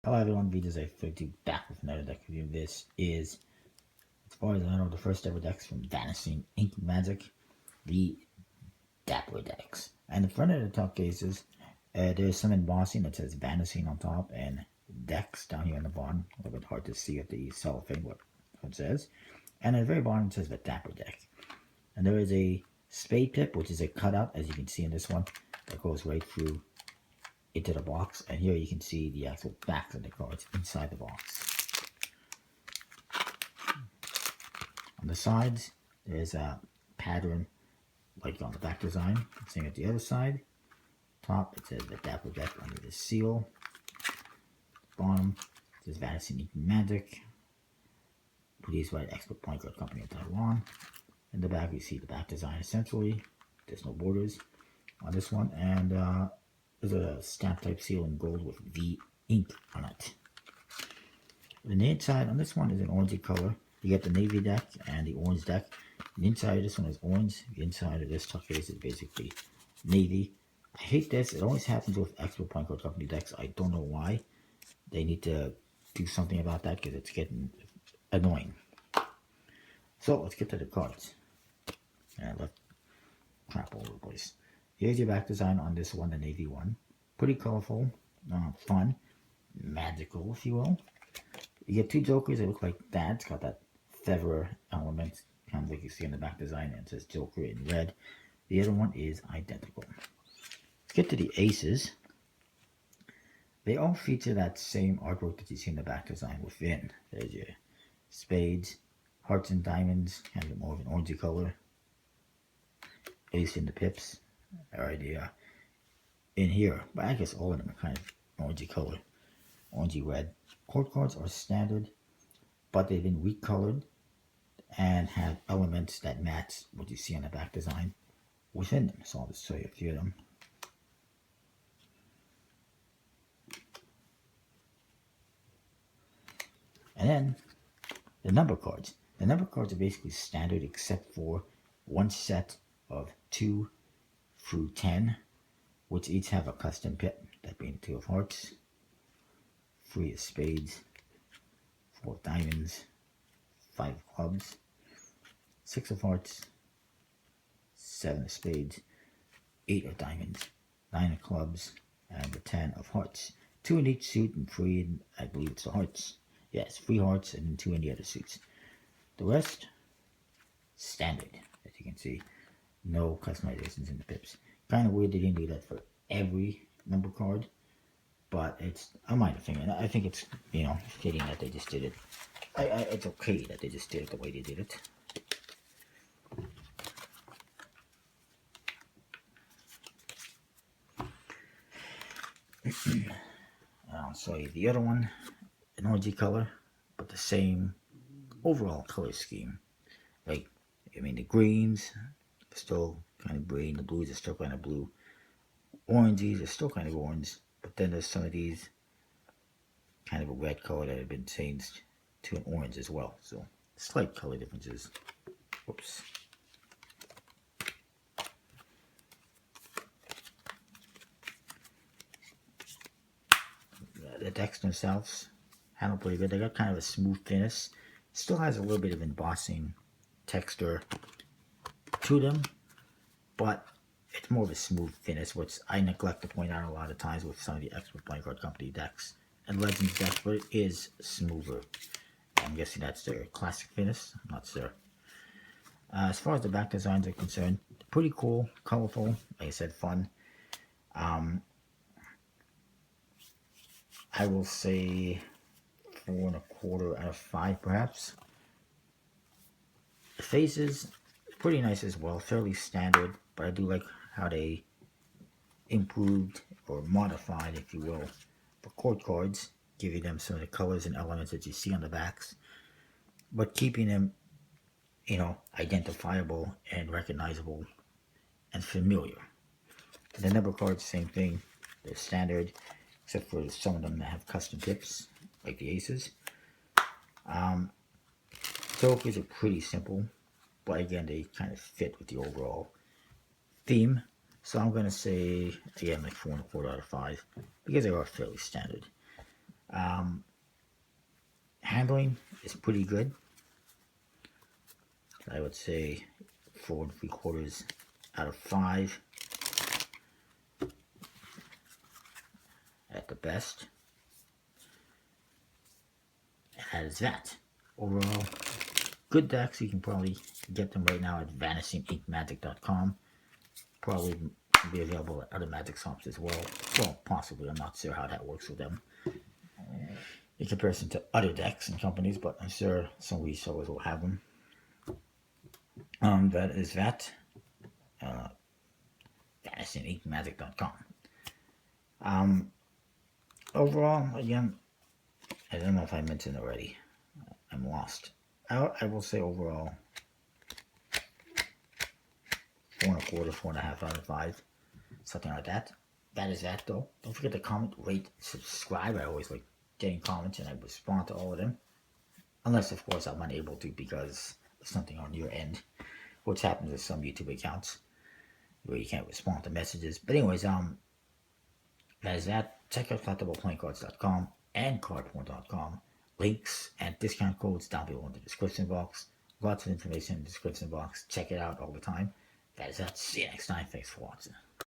Hello everyone, videos I to back with another deck review. This is, as far as I know, the first ever decks from Vanishing Inc Magic, the Dapper decks. And the front of the top cases, there's some embossing that says Vanishing on top and decks down here on the bottom. A little bit hard to see at the cellophane what it says. And at the very bottom it says the Dapper deck. And there is a spade pip, which is a cutout, as you can see in this one, that goes right through into the box, and here you can see the actual backs of the cards inside the box. On the sides, there's a pattern like on the back design. Same at the other side. Top, it says the Dapper deck under the seal. Bottom, it says Vanishing Inc Magic, produced by the Expert Point Card Company of Taiwan. In the back, you see the back design essentially. There's no borders on this one, and there's a stamp type seal in gold with V ink on it. The inside on this one is an orangey color. You get the navy deck and the orange deck. The inside of this one is orange. The inside of this tuck case is basically navy. I hate this. It always happens with Expert Point Card Company decks. I don't know why. They need to do something about that because it's getting annoying. So let's get to the cards. And I left crap all over the place. Here's your back design on this one, the navy one. Pretty colorful, fun, magical, if you will. You get two jokers that look like that. It's got that feather element, kind of like you see in the back design, and it says Joker in red. The other one is identical. Let's get to the aces. They all feature that same artwork that you see in the back design within. There's your spades, hearts and diamonds, kind of more of an orangey color. Ace in the pips. Alright, in here, but I guess all of them are kind of orangey color, orangey red. Court cards are standard, but they've been recolored and have elements that match what you see on the back design within them. So I'll just show you a few of them. And then the number cards. The number cards are basically standard except for one set of 2 through 10, which each have a custom pip, that being 2 of hearts, 3 of spades, 4 of diamonds, 5 of clubs, 6 of hearts, 7 of spades, 8 of diamonds, 9 of clubs, and the 10 of hearts. 2 in each suit and 3 in, I believe it's the hearts. Yes, 3 hearts and 2 in the other suits. The rest, standard, as you can see. No customizations in the pips. Kind of weird they didn't do that for every number card, but it's a minor thing, and I think it's, you know, fitting that they just did it. It's okay that they just did it the way they did it. I'll show you the other one, an orangey color, but the same overall color scheme. Like, I mean, the greens are still kind of green, the blues are still kind of blue, oranges are still kind of orange, but then there's some of these kind of a red color that have been changed to an orange as well. So slight color differences. Whoops. The decks themselves handle pretty good. They got kind of a smooth finish. Still has a little bit of embossing texture to them, but it's more of a smooth finish, which I neglect to point out a lot of times with some of the Expert Playing Card Company decks and Legends decks, but it is smoother. I'm guessing that's their classic finish. I'm not sure. As far as the back designs are concerned, pretty cool, colorful, like I said, fun. I will say 4.25 out of 5 perhaps. The faces, pretty nice as well, fairly standard, but I do like how they improved or modified, if you will, the court cards, giving them some of the colors and elements that you see on the backs, but keeping them, you know, identifiable and recognizable and familiar. The number cards, same thing, they're standard, except for some of them that have custom tips, like the aces. Jokers are pretty simple, but again, they kind of fit with the overall theme. So I'm going to say, again, like 4.25 out of 5, because they are fairly standard. Handling is pretty good. I would say 4 3/4 out of 5 at the best. And that is that. Overall, good decks. You can probably get them right now at VanishingIncMagic.com. Probably be available at other Magic shops as well. Well, possibly. I'm not sure how that works with them in comparison to other decks and companies, but I'm sure some resellers will have them. That is that. VanishingIncMagic.com. Overall, again, I don't know if I mentioned already. I'm lost. I will say overall 4 1/4, 4.5 out of 5. Something like that. That is that though. Don't forget to comment, rate, subscribe. I always like getting comments and I respond to all of them. Unless of course I'm unable to because of something on your end. Which happens with some YouTube accounts where you can't respond to messages. But anyways, that is that. Check out collectibleplayingcards.com and cardpoint.com. Links and discount codes down below in the description box. Lots of information in the description box. Check it out all the time. That is that. See you next time. Thanks for watching.